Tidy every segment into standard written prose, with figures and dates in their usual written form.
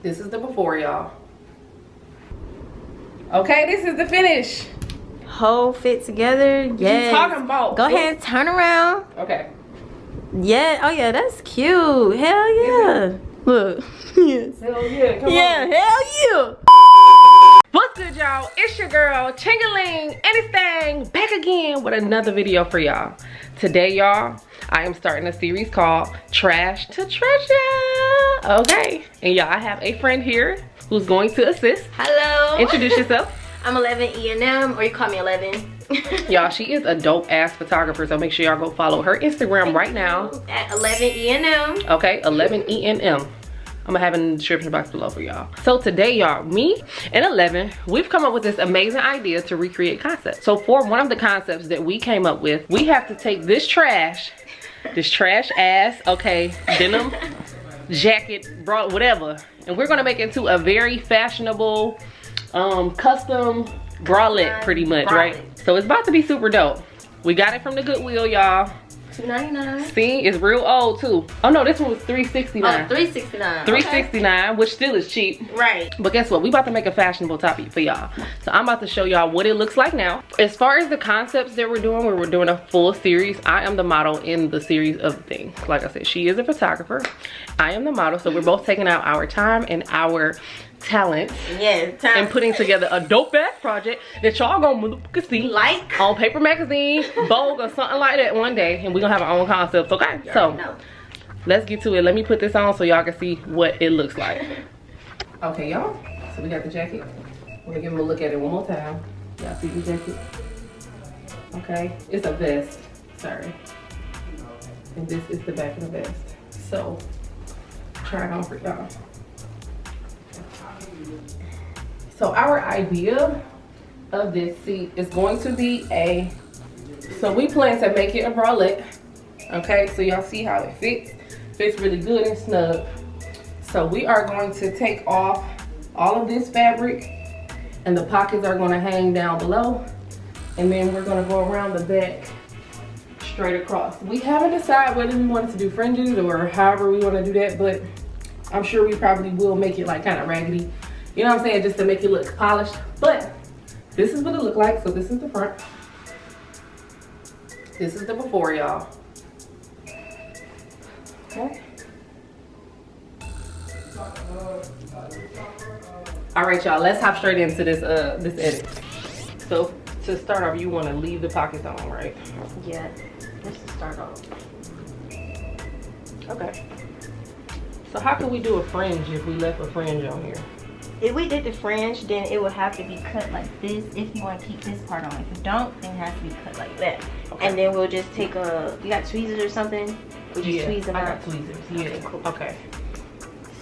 This is the before, y'all. Okay, this is the finish. Whole fit together. Yes. Talking about. Go ahead and turn around. Okay. Yeah. Oh yeah, that's cute. Hell yeah. Look. Yes. Hell yeah. Come Yeah. on. Hell yeah. What's good, y'all? It's your girl, Chingaling Anything, back again with another video for y'all. Today, y'all, I am starting a series called Trash to Treasure. Okay. And y'all, I have a friend here who's going to assist. Hello. Introduce yourself. I'm 11 E&M, or you call me 11. Y'all, she is a dope ass photographer, so make sure y'all go follow her Instagram right now. At 11 E&M. Okay, 11 ENM. I'm gonna have it in the description box below for y'all. So today, y'all, me and 11, we've come up with this amazing idea to recreate concepts. So for one of the concepts that we came up with, we have to take this trash ass, okay, denim jacket, bra, whatever, and we're gonna make it into a very fashionable, custom bralette, pretty much, right? So it's about to be super dope. We got it from the Goodwill, y'all. $2.99. See, it's real old too. Oh no, this one was $3.69. Oh, $3.69. $3.69, which still is cheap. Right. But guess what? We about to make a fashionable topic for y'all. So I'm about to show y'all what it looks like now. As far as the concepts that we're doing, where we're doing a full series, I am the model in the series of things. Like I said, she is a photographer. I am the model, so we're both taking out our time and our talent, and putting together a dope ass project that y'all gonna see like on Paper Magazine, Vogue, or something like that one day, and we're gonna have our own concepts. Okay, so let's get to it. Let me put this on so y'all can see what it looks like. Okay, y'all, so we got the jacket. We're gonna give them a look at it one more time. Y'all see the jacket? Okay, it's a vest, sorry, and this is the back of the vest. So try it on for y'all. So our idea of this seat is going to be so we plan to make it a bralette. Okay, so y'all see how it fits. Fits really good and snug. So we are going to take off all of this fabric, and the pockets are gonna hang down below. And then we're gonna go around the back straight across. We haven't decided whether we wanted to do fringes or however we wanna do that, but I'm sure we probably will make it like kind of raggedy. You know what I'm saying? Just to make it look polished. But this is what it looked like. So this is the front. This is the before, y'all. Okay. All right, y'all. Let's hop straight into this this edit. So to start off, you want to leave the pockets on, right? Yeah. Let's just start off. Okay. So how can we do a fringe if we left a fringe on here? If we did the fringe, then it would have to be cut like this if you want to keep this part on. If you don't, then it has to be cut like that. Okay. And then we'll just take you got tweezers or something? We'll just tweeze them out. I got tweezers, yeah. Okay, cool. Okay.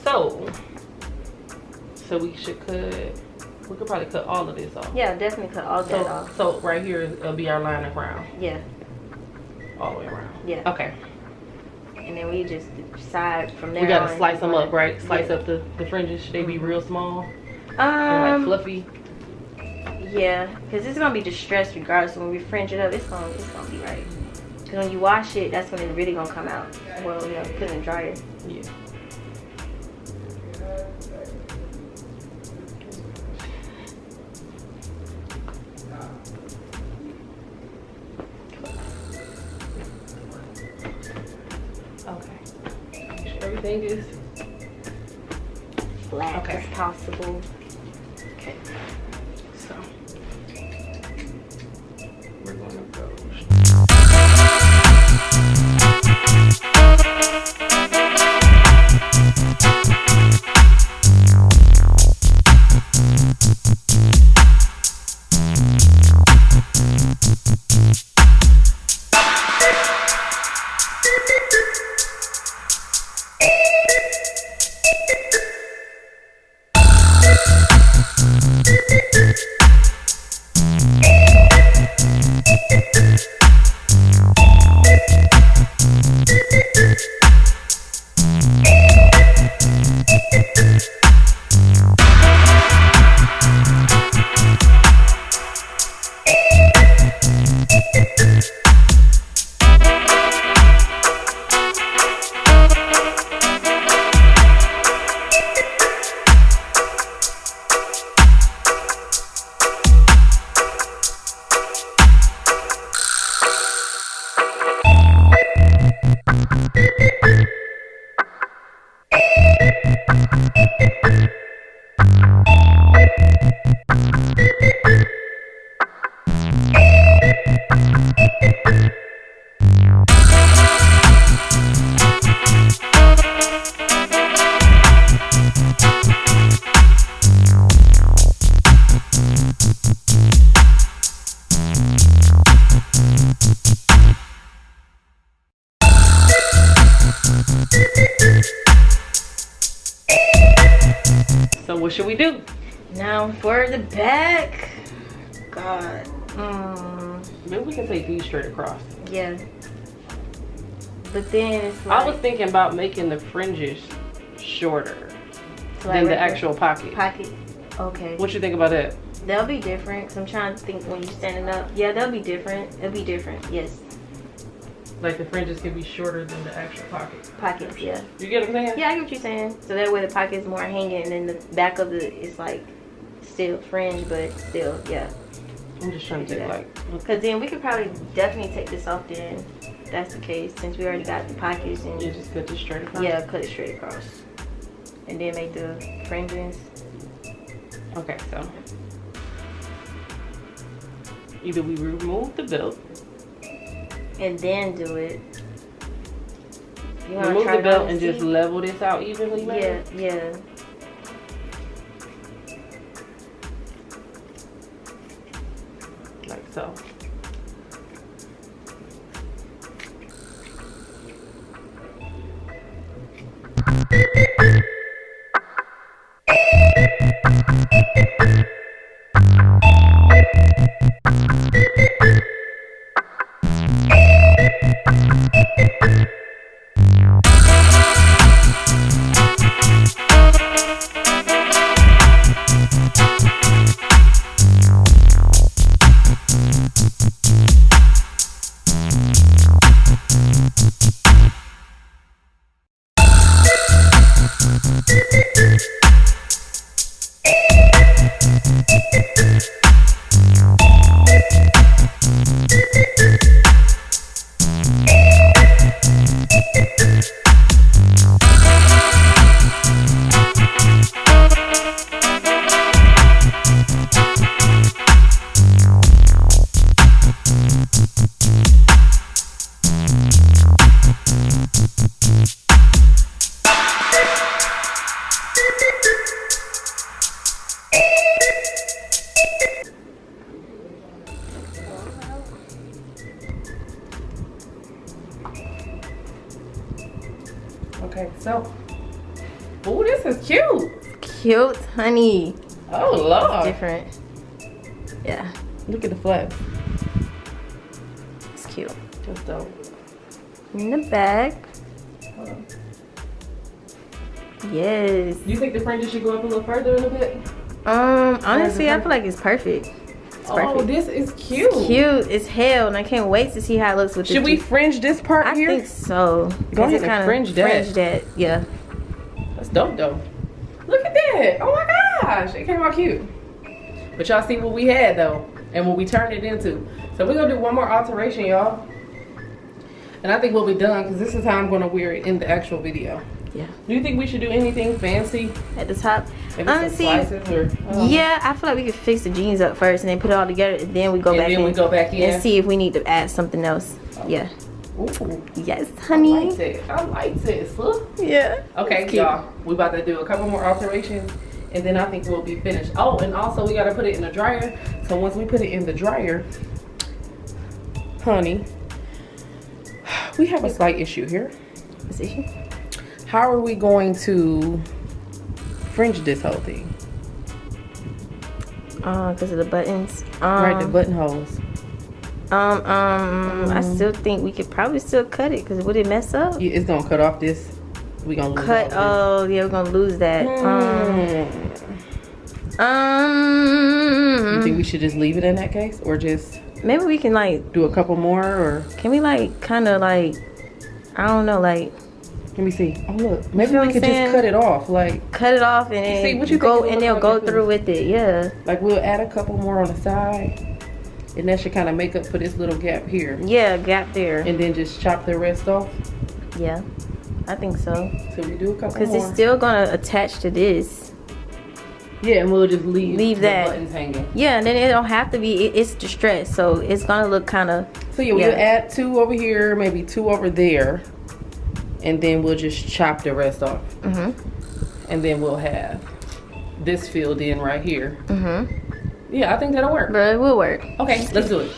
So we could probably cut all of this off. Yeah, definitely cut all that off. So right here will be our line of round. Yeah. All the way around. Yeah. Okay. And then we just decide from there. We gotta slice them up, right? Slice up the fringes. Should they be real small? And like fluffy? Yeah, because it's gonna be distressed regardless. So when we fringe it up, it's gonna be right. Because when you wash it, that's when it's really gonna come out. Well, you know, put it in the dryer. Yeah. Everything is flat as possible. Okay. So we're gonna go. So what should we do? Now for the back. God. Maybe we can take these straight across. Yeah. But then it's like, I was thinking about making the fringes shorter like than the right actual pocket. pocket. Okay. What you think about that? They'll be different. 'Cause I'm trying to think when you're standing up. Yeah, they'll be different. It'll be different. Yes. Like the fringes can be shorter than the actual pocket. Pockets. Yeah. You get what I'm saying? Yeah, I get what you're saying. So that way the pocket is more hanging, and then the back of it is like still fringe, but still, yeah. I'm just trying to think like. Because then we could probably definitely take this off then. If that's the case, since we already got the pockets and You just cut this straight across? yeah, cut it straight across, and then make the fringes. Okay, so either we remove the belt, And then do it. You wanna remove try the it on belt, and see? just level this out evenly, maybe? Yeah, yeah. Like so. Okay, so. Oh, this is cute. Cute, honey. Oh, Lord. Different. Yeah, Look at the flaps. it's cute. Just dope. In the back. Hold on. Yes. You think the fringes should go up a little further in a bit? Honestly, I feel like it's perfect. It's Oh, perfect. this is cute. Cute as hell, and I can't wait to see how it looks with Should the we fringe this part I here? think so. Go ahead It and kinda fringe that. that. Yeah. That's dope, though. Look at that. Oh my gosh. It came out cute. But y'all see what we had, though, and what we turned it into. So we're going to do one more alteration, y'all. And I think we'll be done, because this is how I'm going to wear it in the actual video. Yeah. Do you think we should do anything fancy? At the top. Maybe Honestly, some slices or... yeah, I feel like we could fix the jeans up first and then put it all together, and then we go And back then in we go back in. and see if we need to add something else. Yeah. Ooh. Yes, I honey. like it. I like this. Look. Yeah. Okay, It's cute. y'all. We about to do a couple more alterations, and then I think we'll be finished. Oh, and also we got to put it in the dryer. So once we put it in the dryer, honey, we have a slight issue here. This issue? How are we going to fringe this whole thing? Because of the buttons. Right, the buttonholes. I still think we could probably still cut it, because would it mess up? Yeah, it's gonna cut off this. We gonna lose Cut. all Oh, yeah, we're gonna lose that. this. You think we should just leave it in that case, or just maybe we can like, do a couple more, or can we like kind of like, I don't know, like let me see. Oh look, maybe feel we what could I'm saying? just cut it off, like cut it off and then See, what you go think it and would they'll look go like if it through was- with it. Yeah. like we'll add a couple more on the side, and that should kind of make up for this little gap here, Yeah, gap there. and then just chop the rest off. Yeah, I think so. So we do a couple Because more. it's still gonna attach to this. Yeah, and we'll just leave the that. buttons hanging. Yeah, and then it don't have to be. It's distressed, so it's gonna look kind of. So yeah, we'll Yeah. add 2 over here, maybe 2 over there, and then we'll just chop the rest off, and then we'll have this filled in right here. Yeah, I think that'll work. But it will work. Okay, let's do it.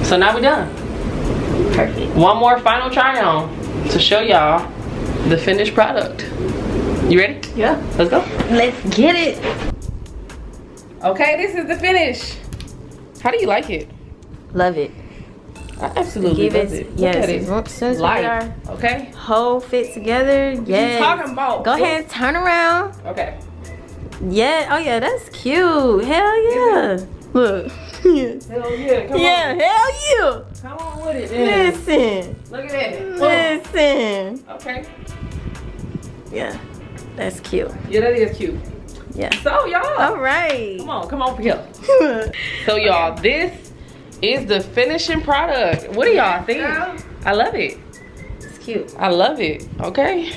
So now we're done. Perfect. One more final try on to show y'all the finished product. You ready? Yeah. Let's go. Let's get it. Okay, this is the finish. How do you like it? Love it. I absolutely love it. Look at it. Since Light. Okay. Whole fit together. Yes. Talking about. Go ahead and turn around. Okay. Yeah. Oh yeah, that's cute. Hell yeah. Look. Hell yeah. Come Yeah. on. Hell yeah. Come on with it. Then. Listen. Look at that. Listen. Okay. Yeah. That's cute. Yeah, that is cute. Yeah. So y'all. All right. Come on over here. So y'all, this is the finishing product. What do y'all think? Girl. I love it. It's cute. I love it. Okay.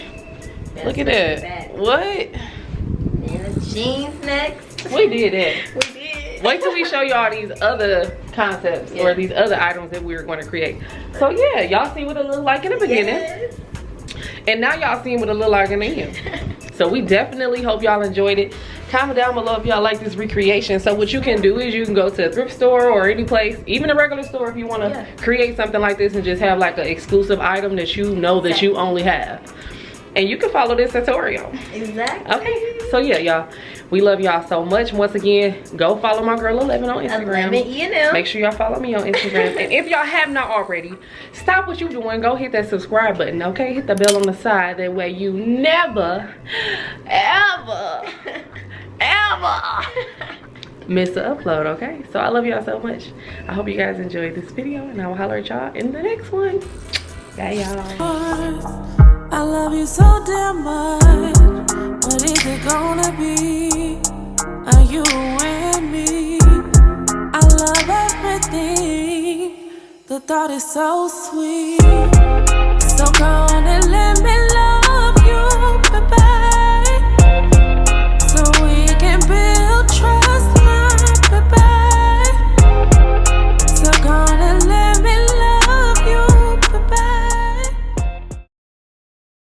That's Look at that. What? And the jeans next. We did that. We did. Wait till we show y'all these other concepts or these other items that we're going to create. So yeah, y'all see what it looked like in the beginning. Yes. And now y'all see what it looked like in the end. So we definitely hope y'all enjoyed it. Comment down below if y'all like this recreation. So what you can do is you can go to a thrift store or any place, even a regular store, if you want to create something like this and just have like an exclusive item that you know that you only have. And you can follow this tutorial. Exactly. Okay. So yeah, y'all, we love y'all so much. Once again, go follow my girl 11 on Instagram. 11 Make sure y'all follow me on Instagram. And if y'all have not already, stop what you're doing. Go hit that subscribe button, okay? Hit the bell on the side. That way you never, ever, ever miss an upload, okay? So I love y'all so much. I hope you guys enjoyed this video, and I will holler at y'all in the next one. Bye, y'all. I love you so damn much. What is it gonna be? Are you with me? I love everything. The thought is so sweet. So go on and let me love